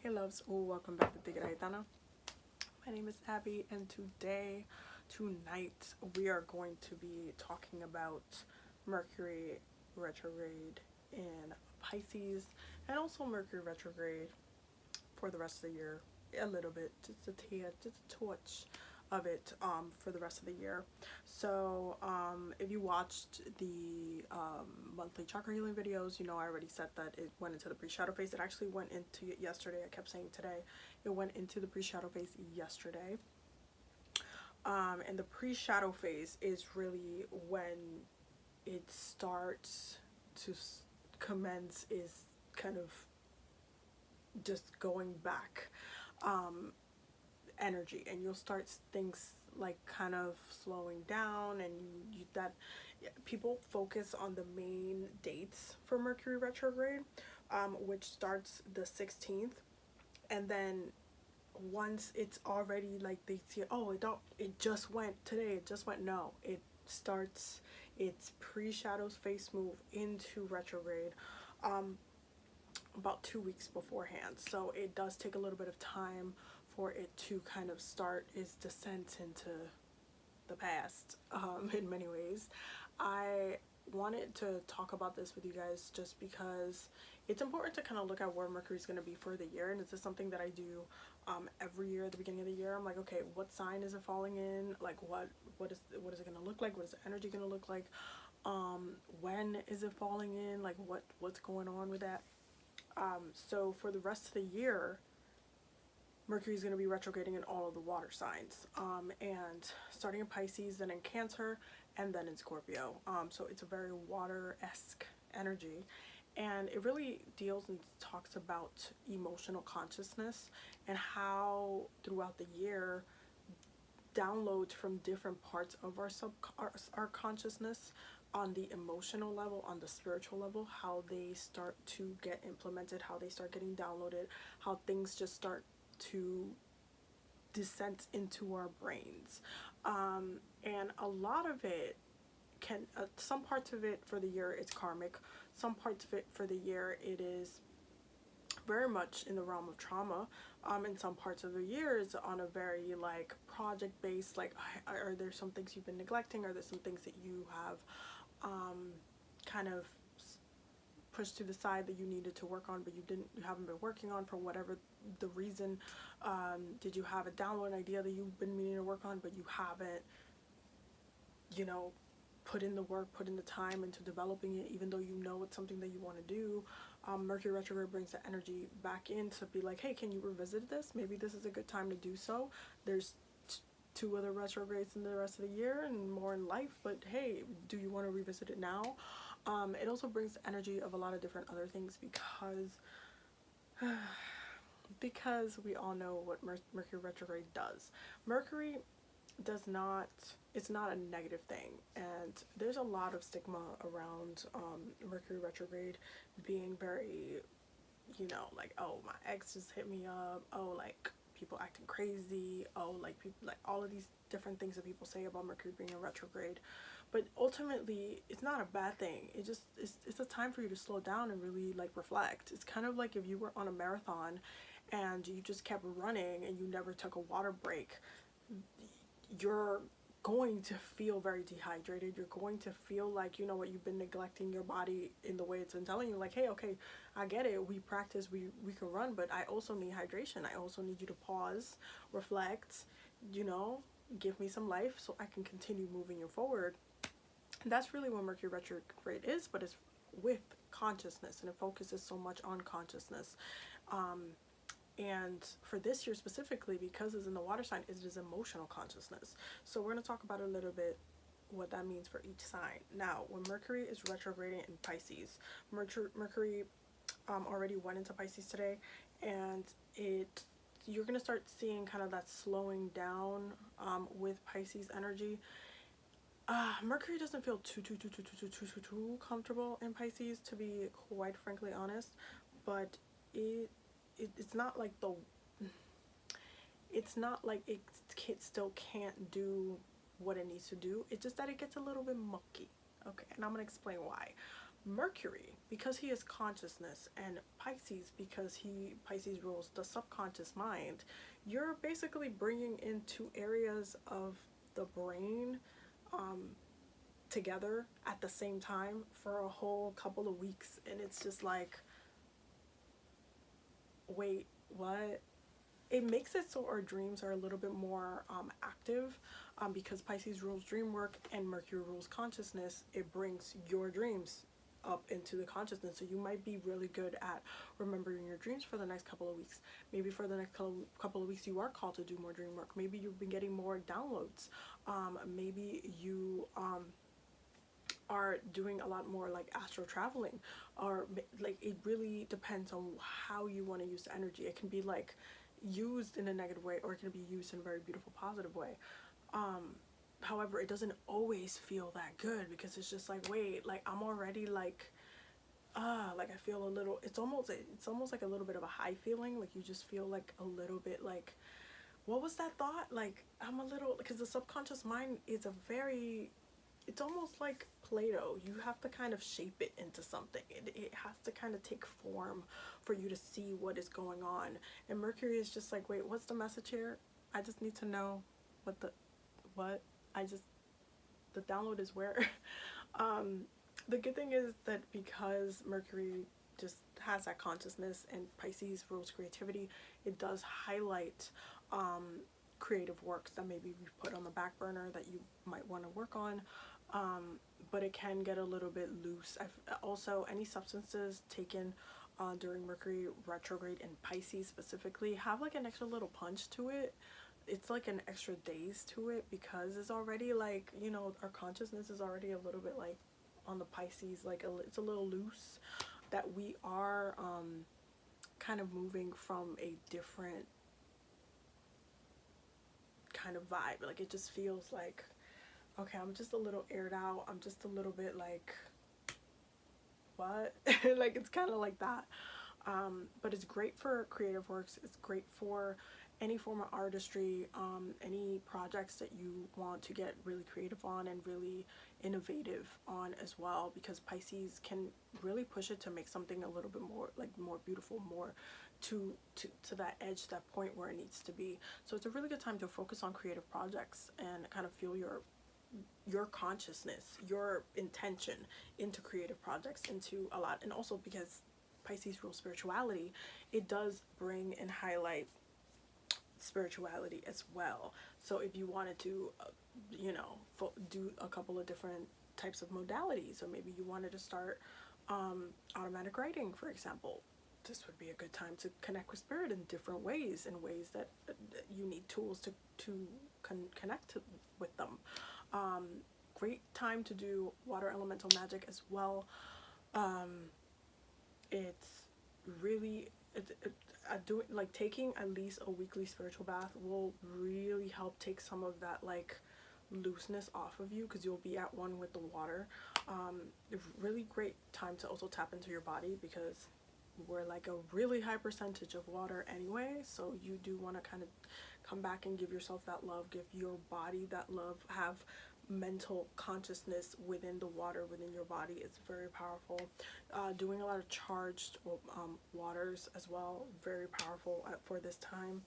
Hey loves, welcome back to TigeraGitana. My name is Abby, and tonight, we are going to be talking about Mercury Retrograde in Pisces, and also Mercury Retrograde for the rest of the year. A little bit, just a tad, just a touch of it for the rest of the year. So if you watched the monthly chakra healing videos, you know I already said that it went into the pre-shadow phase. It actually went into it yesterday. I kept saying today. It went into the pre-shadow phase yesterday. And the pre-shadow phase is really when it starts to commence, is kind of just going back energy, and you'll start things like kind of slowing down, and people focus on the main dates for Mercury retrograde, which starts the 16th, and then once it's already like they see, oh, it just went today, it just went, no, it starts its pre-shadows phase move into retrograde about 2 weeks beforehand. So it does take a little bit of time for it to kind of start its descent into the past in many ways. I wanted to talk about this with you guys just because it's important to kind of look at where Mercury is going to be for the year, and this is something that I do every year at the beginning of the year. I'm like, okay, what sign is it falling in? Like, what is it going to look like? What is the energy going to look like? When is it falling in? Like, what's going on with that? So for the rest of the year, Mercury is going to be retrograding in all of the water signs, and starting in Pisces, then in Cancer, and then in Scorpio. So it's a very water-esque energy, and it really deals and talks about emotional consciousness and how throughout the year downloads from different parts of our consciousness, on the emotional level, on the spiritual level, how they start to get implemented, how they start getting downloaded, how things just start to descend into our brains. And a lot of it can, some parts of it for the year is karmic, some parts of it for the year it is very much in the realm of trauma, and some parts of the year is on a very like project based, like are there some things you've been neglecting, are there some things that you have kind of pushed to the side that you needed to work on, but you haven't been working on for whatever the reason. Did you have a download idea that you've been meaning to work on, but you haven't, put in the work, put in the time into developing it, even though you know it's something that you want to do? Mercury retrograde brings the energy back in to be like, hey, can you revisit this? Maybe this is a good time to do so. There's 2 other retrogrades in the rest of the year and more in life, but hey, do you want to revisit it now? It also brings the energy of a lot of different other things, because we all know what Mercury retrograde does. Mercury does not, it's not a negative thing, and there's a lot of stigma around Mercury retrograde being very, like, oh, my ex just hit me up, oh, like people acting crazy, oh, like people, like all of these different things that people say about Mercury being in retrograde. But ultimately it's not a bad thing. It's a time for you to slow down and really like reflect. It's kind of like if you were on a marathon and you just kept running and you never took a water break, you're going to feel very dehydrated. You're going to feel like, what, you've been neglecting your body in the way it's been telling you, like, hey, okay, I get it, we practice, we can run, but I also need hydration. I also need you to pause, reflect, give me some life so I can continue moving you forward. And that's really what Mercury retrograde is, but it's with consciousness, and it focuses so much on consciousness. And for this year specifically, because it's in the water sign, it is emotional consciousness. So we're going to talk about a little bit what that means for each sign. Now, when Mercury is retrograding in Pisces, Mercury already went into Pisces today, and you're going to start seeing kind of that slowing down with Pisces energy. Mercury doesn't feel too comfortable in Pisces, to be quite frankly honest, but it's not like it still can't do what it needs to do. It's just that it gets a little bit mucky. Okay, and I'm gonna explain why. Mercury, because he is consciousness, and Pisces, because Pisces rules the subconscious mind, you're basically bringing into areas of the brain together at the same time for a whole couple of weeks. And it's just like, wait, what? It makes it so our dreams are a little bit more active, because Pisces rules dream work and Mercury rules consciousness. It brings your dreams up into the consciousness. So you might be really good at remembering your dreams for the next couple of weeks. Maybe for the next couple of weeks you are called to do more dream work. Maybe you've been getting more downloads. Maybe you are doing a lot more like astro traveling, or like, it really depends on how you want to use the energy. It can be like used in a negative way, or it can be used in a very beautiful positive way. However, it doesn't always feel that good, because it's just like, wait, like I'm already like like I feel a little, it's almost like a little bit of a high feeling, like you just feel like a little bit like, what was that thought? Like I'm a little, because the subconscious mind is a very, it's almost like Play-Doh. You have to kind of shape it into something. It has to kind of take form for you to see what is going on. And Mercury is just like, wait, what's the message here? I just need to know what the download is where. The good thing is that because Mercury just has that consciousness and Pisces rules creativity, it does highlight creative works that maybe you've put on the back burner that you might want to work on. But it can get a little bit loose. Also, any substances taken during Mercury retrograde in Pisces specifically have like an extra little punch to it. It's like an extra days to it, because it's already like, you know, our consciousness is already a little bit like on the Pisces, like it's a little loose, that we are kind of moving from a different kind of vibe. Like it just feels like, okay, I'm just a little aired out. I'm just a little bit like, what? Like it's kind of like that. But it's great for creative works. It's great for any form of artistry, any projects that you want to get really creative on and really innovative on as well, because Pisces can really push it to make something a little bit more like more beautiful, more to that edge, that point where it needs to be. So it's a really good time to focus on creative projects and kind of feel your consciousness, your intention into creative projects, into a lot. And also because Pisces rules spirituality, it does bring and highlight spirituality as well. So if you wanted to you know, do a couple of different types of modalities, or maybe you wanted to start automatic writing, for example, this would be a good time to connect with spirit in different ways, in ways that you need tools to connect with them. Great time to do water elemental magic as well. It's really, doing, like, taking at least a weekly spiritual bath will really help take some of that like looseness off of you, because you'll be at one with the water. Really great time to also tap into your body, because we're like a really high percentage of water anyway, so you do want to kind of come back and give yourself that love, give your body that love, have mental consciousness within the water, within your body. It's very powerful. Doing a lot of charged waters as well, very powerful for this time.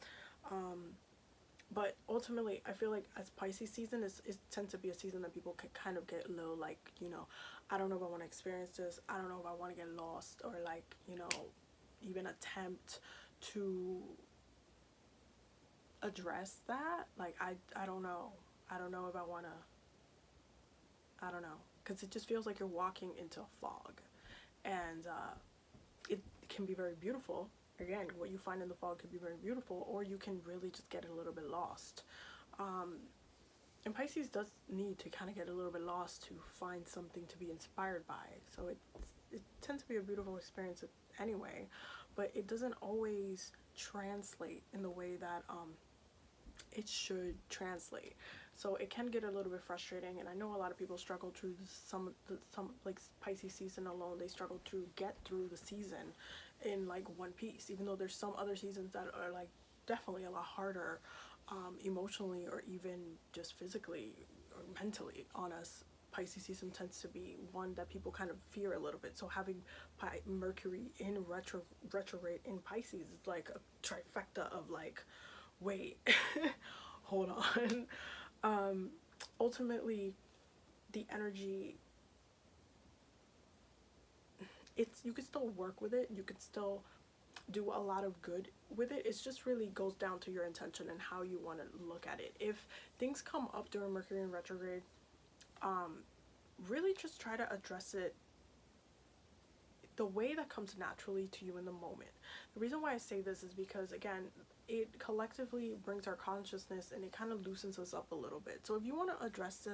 But ultimately, I feel like as Pisces season it tends to be a season that people can kind of get a little like, you know, I don't know if I want to experience this, I don't know if I want to get lost, or like, you know, even attempt to address that. Like I don't know if I want to, I don't know, because it just feels like you're walking into a fog, and it can be very beautiful. Again, what you find in the fog could be very beautiful, or you can really just get a little bit lost. And Pisces does need to kind of get a little bit lost to find something to be inspired by. So it tends to be a beautiful experience anyway, but it doesn't always translate in the way that it should translate. So it can get a little bit frustrating, and I know a lot of people struggle through some like Pisces season alone. They struggle to get through the season in like one piece, even though there's some other seasons that are like definitely a lot harder emotionally, or even just physically or mentally on us Pisces season tends to be one that people kind of fear a little bit. So having Mercury in retrograde in Pisces is like a trifecta of like, wait, hold on. Ultimately, the energy, you can still work with it. You can still do a lot of good with it. It's just really goes down to your intention and how you want to look at it. If things come up during Mercury in retrograde, really just try to address it the way that comes naturally to you in the moment. The reason why I say this is because, again, it collectively brings our consciousness and it kind of loosens us up a little bit. So if you want to address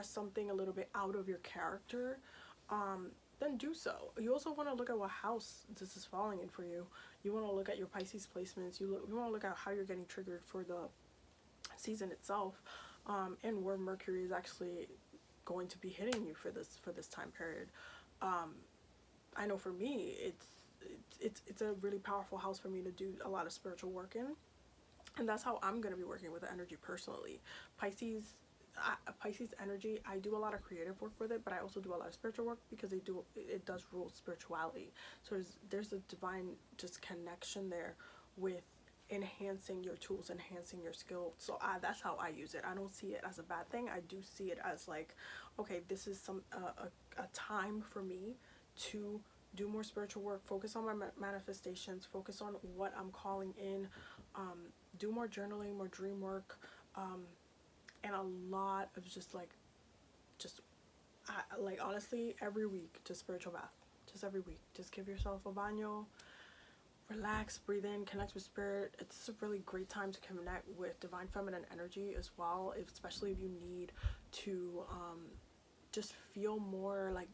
something a little bit out of your character, then do so. You also want to look at what house this is falling in for you. You want to look at your Pisces placements. You want to look at how you're getting triggered for the season itself, and where Mercury is actually going to be hitting you for this time period. I know for me, it's a really powerful house for me to do a lot of spiritual work in, and that's how I'm going to be working with the energy personally. Pisces energy, I do a lot of creative work with it, but I also do a lot of spiritual work because it does rule spirituality. So there's a divine just connection there with enhancing your tools, enhancing your skill. So that's how I use it. I don't see it as a bad thing. I do see it as like, okay, this is a time for me to do more spiritual work, focus on my manifestations, focus on what I'm calling in, do more journaling, more dream work, and a lot of like honestly, every week, just spiritual bath. Just every week. Just give yourself a baño, relax, breathe in, connect with spirit. It's a really great time to connect with divine feminine energy as well, especially if you need to just feel more like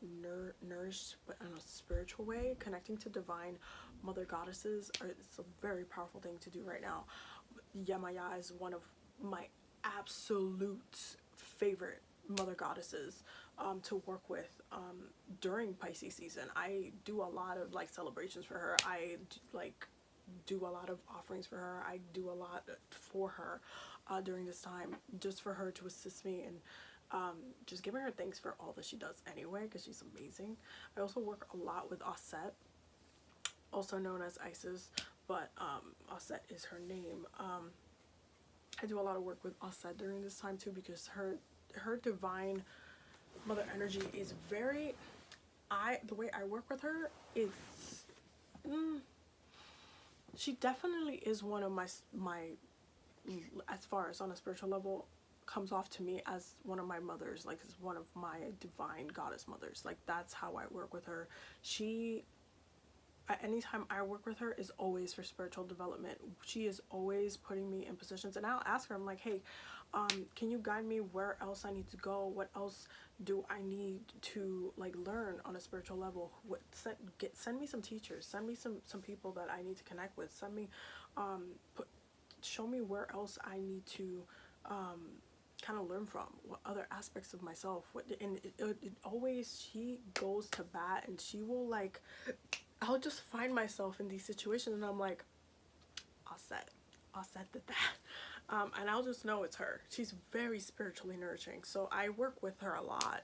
nourished, but in a spiritual way. Connecting to divine mother goddesses it's a very powerful thing to do right now. Yemaya is one of my absolute favorite mother goddesses to work with during Pisces season. I do a lot of like celebrations for her. I do a lot of offerings for her. I do a lot for her during this time, just for her to assist me and just giving her thanks for all that she does anyway, because she's amazing. I also work a lot with Aset, also known as Isis, but Aset is her name. I do a lot of work with Aset during this time too, because her divine mother energy is very, the way I work with her is, she definitely is one of my, as far as on a spiritual level, comes off to me as one of my mothers, like is one of my divine goddess mothers. Like that's how I work with her. Anytime I work with her is always for spiritual development. She is always putting me in positions, and I'll ask her, I'm like, hey, can you guide me where else I need to go? What else do I need to like learn on a spiritual level? Send me some teachers, send me some people that I need to connect with, send me show me where else I need to kind of learn from, what other aspects of myself, and it always, she goes to bat, and she will like, I'll just find myself in these situations and I'm like, Aset did that, and I'll just know it's her. She's very spiritually nourishing, so I work with her a lot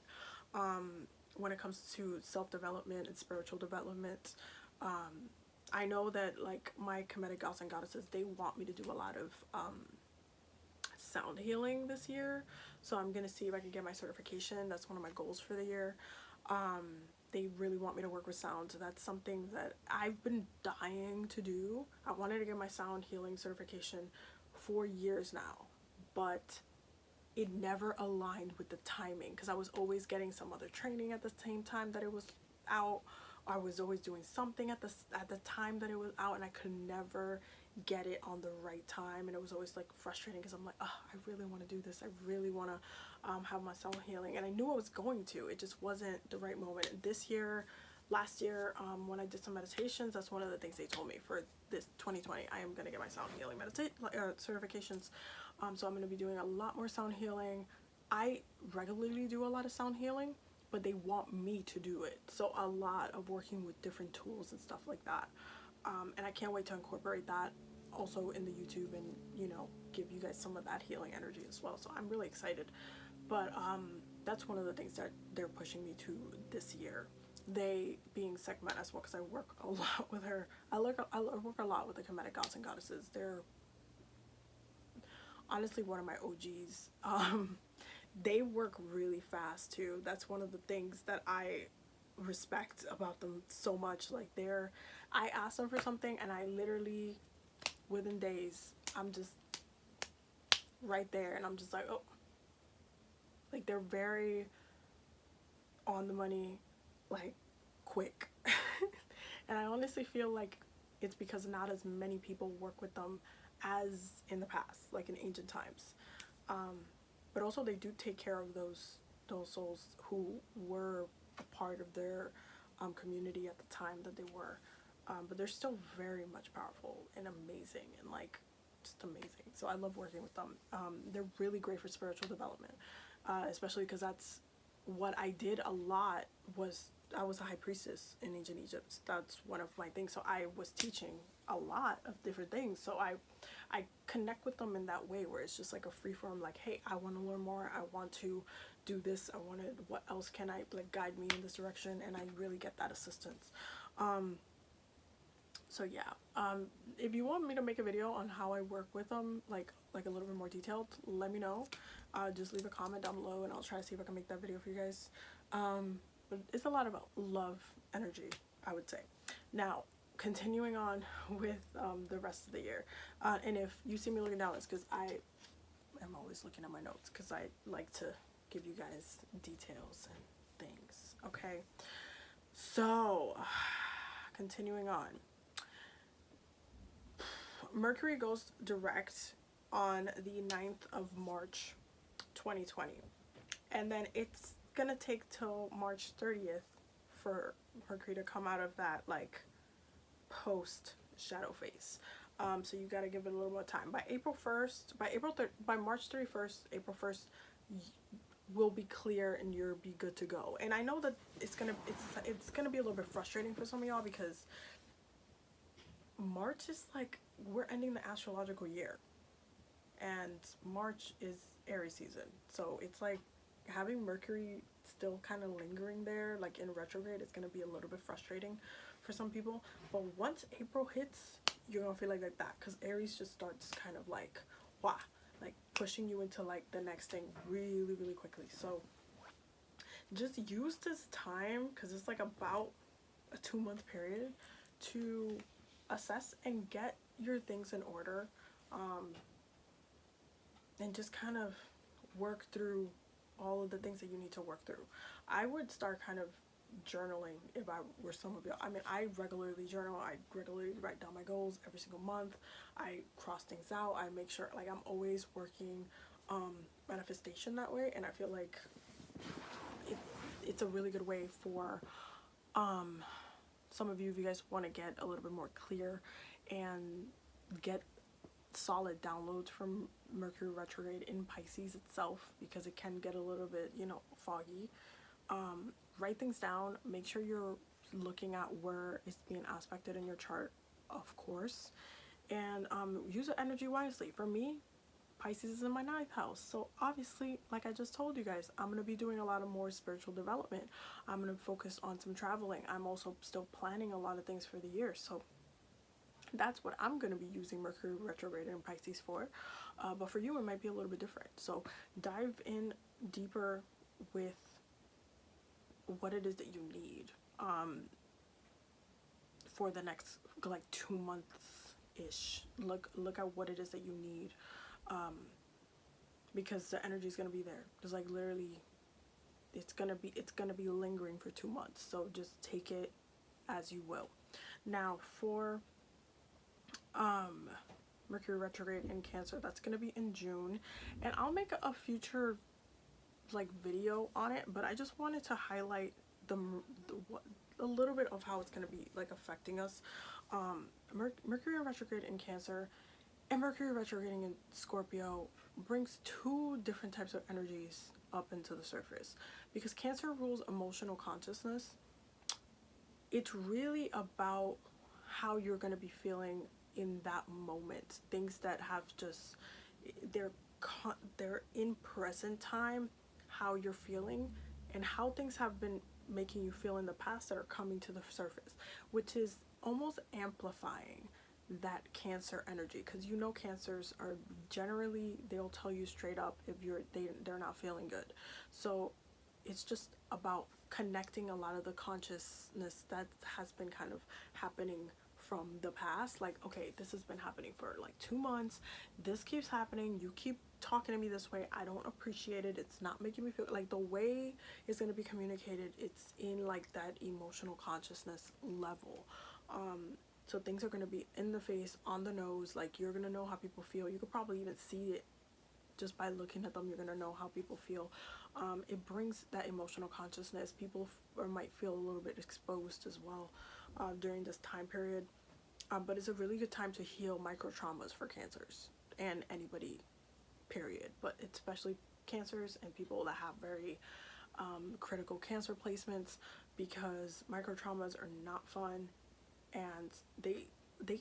when it comes to self-development and spiritual development. I know that like my Kemetic gods and goddesses, they want me to do a lot of sound healing this year, so I'm gonna see if I can get my certification. That's one of my goals for the year. They really want me to work with sound, so that's something that I've been dying to do. I wanted to get my sound healing certification for years now, but it never aligned with the timing, because I was always getting some other training at the same time that it was out. I was always doing something at the time that it was out, and I could never get it on the right time, and it was always like frustrating, because I'm like, oh, I really want to do this. I really want to have my sound healing, and I knew I was going to. It just wasn't the right moment. Last year, when I did some meditations, that's one of the things they told me for this 2020. I am going to get my sound healing certifications. So I'm going to be doing a lot more sound healing. I regularly do a lot of sound healing, but they want me to do it. So a lot of working with different tools and stuff like that. And I can't wait to incorporate that also in the YouTube and, you know, give you guys some of that healing energy as well. So I'm really excited. But that's one of the things that they're pushing me to this year. They being Sekhmet as well, because I work a lot with her. I work a lot with the Kemetic gods and goddesses. They're honestly one of my OGs. They work really fast too. That's one of the things that I respect about them so much. Like I ask them for something and I literally, within days, I'm just right there and I'm just like, oh, like they're very on the money, like quick. And I honestly feel like it's because not as many people work with them as in the past, like in ancient times. But also they do take care of those souls who were a part of their community at the time that they were. But they're still very much powerful and amazing and like just amazing. So I love working with them. They're really great for spiritual development, especially because that's what I did a lot. I was a high priestess in ancient Egypt. That's one of my things. So I was teaching a lot of different things. So I connect with them in that way where it's just like a free form, like, hey, I want to learn more. I want to do this. What else can I, like, guide me in this direction? And I really get that assistance. So yeah, if you want me to make a video on how I work with them, like a little bit more detailed, let me know. Just leave a comment down below and I'll try to see if I can make that video for you guys. But it's a lot about love energy, I would say. Now, continuing on with the rest of the year. And if you see me looking down, it's because I am always looking at my notes because I like to give you guys details and things. Okay, so continuing on. Mercury goes direct on the 9th of March 2020, and then it's gonna take till March 30th for Mercury to come out of that like post shadow phase. So you got to give it a little more time. By March 31st, April 1st will be clear and you'll be good to go. And I know that it's gonna be a little bit frustrating for some of y'all because March is like, we're ending the astrological year and March is Aries season, so it's like having Mercury still kind of lingering there like in retrograde. It's going to be a little bit frustrating for some people, but once April hits, you're gonna feel like that because Aries just starts kind of like like pushing you into like the next thing really quickly. So just use this time, because it's like about a 2-month period, to assess and get your things in order, and just kind of work through all of the things that you need to work through. I would start kind of journaling if I were some of you. I mean, I regularly journal. I regularly write down my goals every single month. I cross things out. I make sure, like, I'm always working manifestation that way, and I feel like it's a really good way for some of you, if you guys want to get a little bit more clear and get solid downloads from Mercury retrograde in Pisces itself, because it can get a little bit, you know, foggy. Write things down. Make sure you're looking at where it's being aspected in your chart, of course, and use the energy wisely. For me, Pisces is in my 9th house, so obviously, like I just told you guys, I'm going to be doing a lot of more spiritual development. I'm going to focus on some traveling. I'm also still planning a lot of things for the year, so that's what I'm going to be using Mercury retrograde in Pisces for. But for you, it might be a little bit different. So dive in deeper with what it is that you need for the next like 2 months ish. Look at what it is that you need, because the energy is going to be there. Just like literally, it's gonna be lingering for 2 months. So just take it as you will. Now for Mercury retrograde in Cancer, that's going to be in June, and I'll make a future like video on it, but I just wanted to highlight a little bit of how it's going to be like affecting us. Mercury retrograde in Cancer and Mercury retrograding in Scorpio brings 2 different types of energies up into the surface, because Cancer rules emotional consciousness. It's really about how you're going to be feeling in that moment, things that have just they're in present time how you're feeling and how things have been making you feel in the past that are coming to the surface, which is almost amplifying that Cancer energy, because you know Cancers are generally, they'll tell you straight up if they're not feeling good. So it's just about connecting a lot of the consciousness that has been kind of happening from the past. Like, okay, this has been happening for like 2 months, this keeps happening, you keep talking to me this way, I don't appreciate it, it's not making me feel like the way it's going to be communicated, it's in like that emotional consciousness level. So things are going to be in the face, on the nose, like you're going to know how people feel. You could probably even see it just by looking at them. You're going to know how people feel. It brings that emotional consciousness. People might feel a little bit exposed as well during this time period. But it's a really good time to heal micro traumas for Cancers and anybody, period. But especially Cancers and people that have very critical Cancer placements, because micro traumas are not fun, and they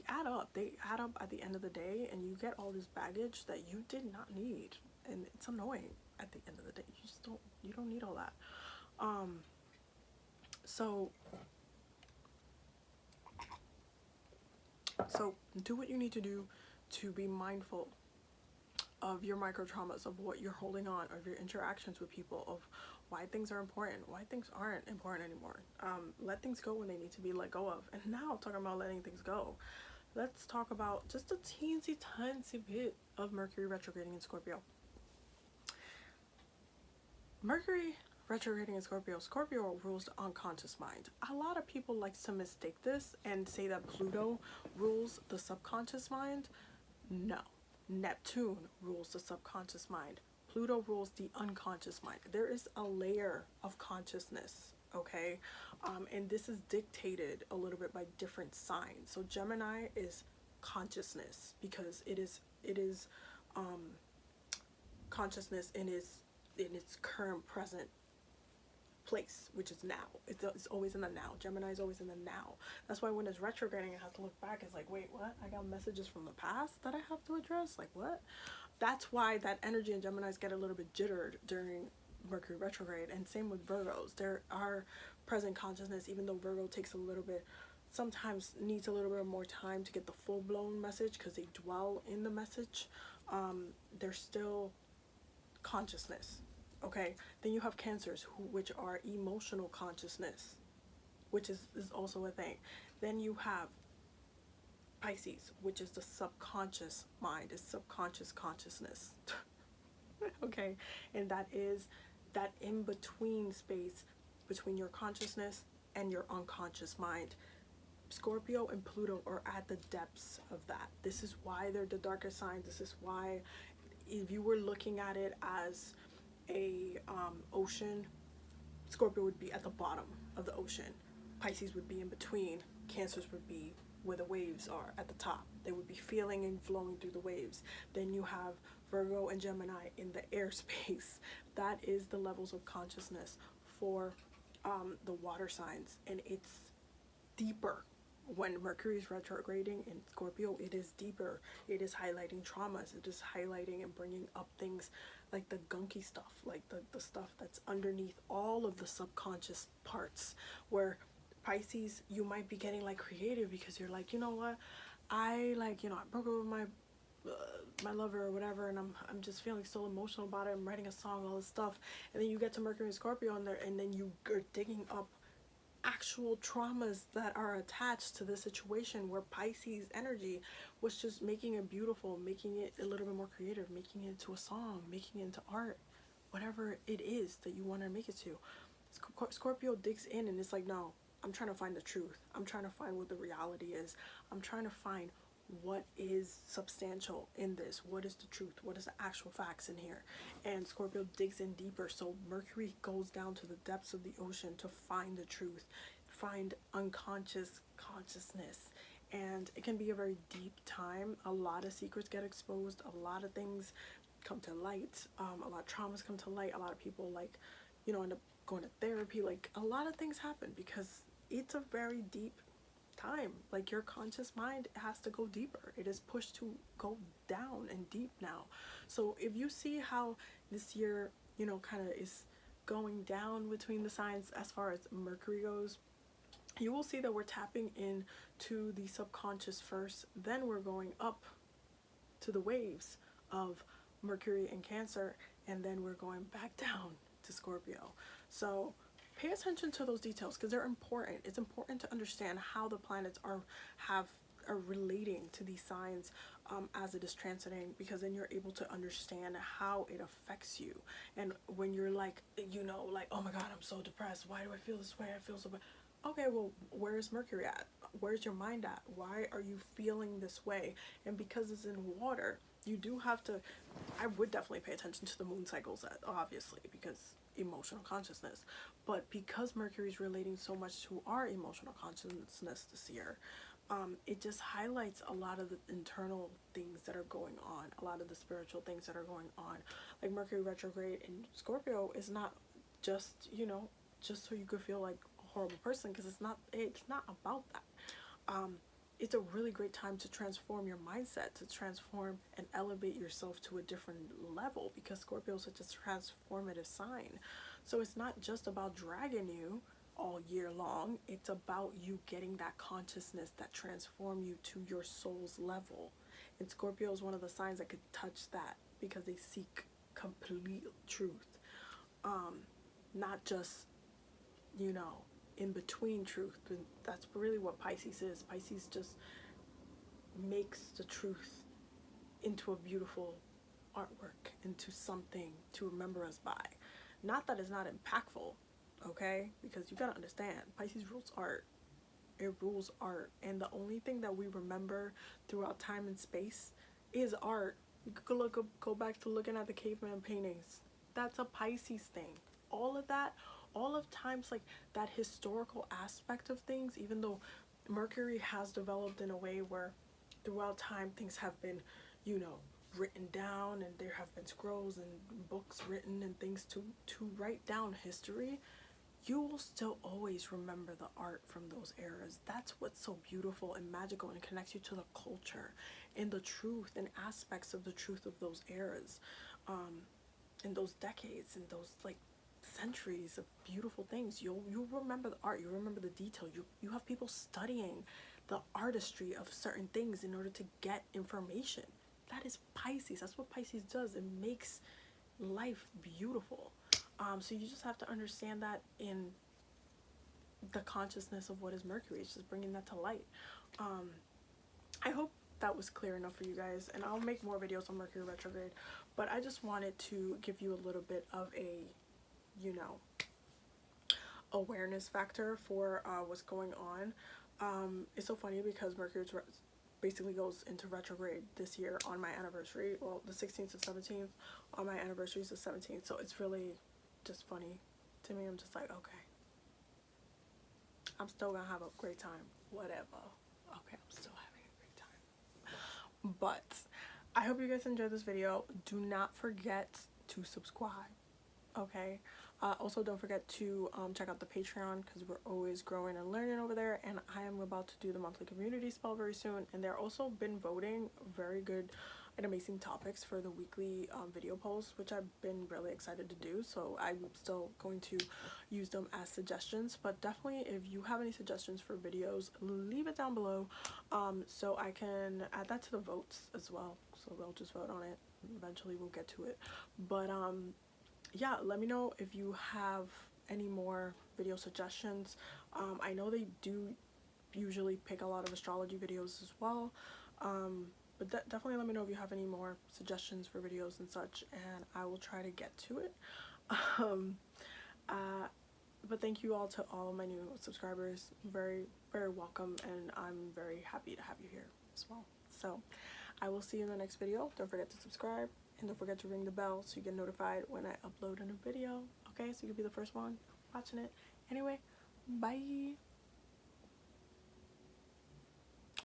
add up. They add up at the end of the day, and you get all this baggage that you did not need, and it's annoying at the end of the day. You don't need all that. So do what you need to do to be mindful of your micro traumas, of what you're holding on, of your interactions with people, of why things are important, why things aren't important anymore. Let things go when they need to be let go of. And now talking about letting things go, let's talk about just a teensy tiny bit of Mercury retrograding in Scorpio. Mercury retrograding in Scorpio. Scorpio rules the unconscious mind. A lot of people like to mistake this and say that Pluto rules the subconscious mind. No. Neptune rules the subconscious mind. Pluto rules the unconscious mind. There is a layer of consciousness, okay? And this is dictated a little bit by different signs. So Gemini is consciousness, because it is consciousness in its current present place, which is now. It's always in the now. Gemini is always in the now. That's why when it's retrograding, it has to look back. It's like, wait, what? I got messages from the past that I have to address? Like, what? That's why that energy in Geminis get a little bit jittered during Mercury retrograde. And same with Virgos. There are present consciousness, even though Virgo takes a little bit, sometimes needs a little bit more time to get the full-blown message, because they dwell in the message. There's still consciousness. Okay, then you have Cancers, which are emotional consciousness, which is also a thing. Then you have Pisces, which is the subconscious mind, is subconscious consciousness. Okay, and that is that in-between space between your consciousness and your unconscious mind. Scorpio and Pluto are at the depths of that. This is why they're the darkest signs. This is why, if you were looking at it as a ocean, Scorpio would be at the bottom of the ocean, Pisces would be in between, Cancers would be where the waves are at the top. They would be feeling and flowing through the waves. Then you have Virgo and Gemini in the airspace. That is the levels of consciousness for the water signs, and it's deeper. When Mercury is retrograding in Scorpio, it is deeper. It is highlighting traumas. It is highlighting and bringing up things like the gunky stuff, like the stuff that's underneath all of the subconscious parts. Where Pisces, you might be getting like creative because you're like, you know what, I broke up with my lover or whatever, and I'm just feeling so emotional about it. I'm writing a song, all this stuff, and then you get to Mercury and Scorpio in there, and then you are digging up actual traumas that are attached to the situation, where Pisces energy was just making it beautiful, making it a little bit more creative, making it into a song, making it into art, whatever it is that you want to make it to. Scorpio digs in and it's like, no, I'm trying to find the truth. I'm trying to find what the reality is. I'm trying to find what is substantial in this. What is the truth? What is the actual facts in here? And Scorpio digs in deeper. So Mercury goes down to the depths of the ocean to find the truth, find unconscious consciousness. And it can be a very deep time. A lot of secrets get exposed. A lot of things come to light. A lot of traumas come to light. A lot of people end up going to therapy. Like, a lot of things happen because it's a very deep time. Like, your conscious mind has to go deeper. It is pushed to go down and deep now. So if you see how this year you know, kind of is going down between the signs as far as Mercury goes, you will see that we're tapping into the subconscious first, then we're going up to the waves of Mercury and Cancer, and then we're going back down to Scorpio. So pay attention to those details because they're important. It's important to understand how the planets are relating to these signs as it is transiting, because then you're able to understand how it affects you. And when you're like, you know, like, oh my god, I'm so depressed, why do I feel this way, I feel so bad. Okay, well, where's Mercury at? Where's your mind at? Why are you feeling this way? And because it's in water, you do have to, I would definitely pay attention to the moon cycles, obviously, because emotional consciousness. But because Mercury is relating so much to our emotional consciousness this year, it just highlights a lot of the internal things that are going on, a lot of the spiritual things that are going on. Like Mercury retrograde in Scorpio is not just, you know, just so you could feel like a horrible person, because it's not about that. It's a really great time to transform your mindset, to transform and elevate yourself to a different level, because Scorpio is such a transformative sign. So it's not just about dragging you all year long, it's about you getting that consciousness that transform you to your soul's level. And Scorpio is one of the signs that could touch that, because they seek complete truth, not just, you know, in between truth. And that's really what Pisces is. Pisces just makes the truth into a beautiful artwork, into something to remember us by. Not that it's not impactful, okay? Because you gotta understand, Pisces rules art. It rules art. And the only thing that we remember throughout time and space is art. You could go back to looking at the caveman paintings. That's a Pisces thing. All of that, all of times, like that historical aspect of things, even though Mercury has developed in a way where throughout time things have been, you know, written down, and there have been scrolls and books written and things to write down history, you will still always remember the art from those eras. That's what's so beautiful and magical, and connects you to the culture and the truth and aspects of the truth of those eras, in those decades, and those like centuries of beautiful things. You'll remember the art, you remember the detail, you have people studying the artistry of certain things in order to get information. That is Pisces. That's what Pisces does. It makes life beautiful. So you just have to understand that in the consciousness of what is Mercury. It's just bringing that to light. I hope that was clear enough for you guys, and I'll make more videos on Mercury retrograde, but I just wanted to give you a little bit of a, you know, awareness factor for what's going on. It's so funny because Mercury basically goes into retrograde this year on my anniversary. Well, the 16th to 17th. On my anniversary is the 17th, so it's really just funny to me. I'm just like, okay, I'm still gonna have a great time, whatever. Okay, I'm still having a great time. But I hope you guys enjoyed this video. Do not forget to subscribe, okay? Also, don't forget to check out the Patreon, because we're always growing and learning over there, and I am about to do the monthly community spell very soon. And they're also been voting very good and amazing topics for the weekly video posts, which I've been really excited to do. So I'm still going to use them as suggestions, but definitely if you have any suggestions for videos, leave it down below, so I can add that to the votes as well. So they'll just vote on it. Eventually we'll get to it. But yeah, let me know if you have any more video suggestions. I know they do usually pick a lot of astrology videos as well, but definitely let me know if you have any more suggestions for videos and such, and I will try to get to it. But thank you all to all of my new subscribers. Very, very welcome, and I'm very happy to have you here as well. So I will see you in the next video. Don't forget to subscribe, and don't forget to ring the bell so you get notified when I upload a new video, okay? So you'll be the first one watching it. Anyway, bye.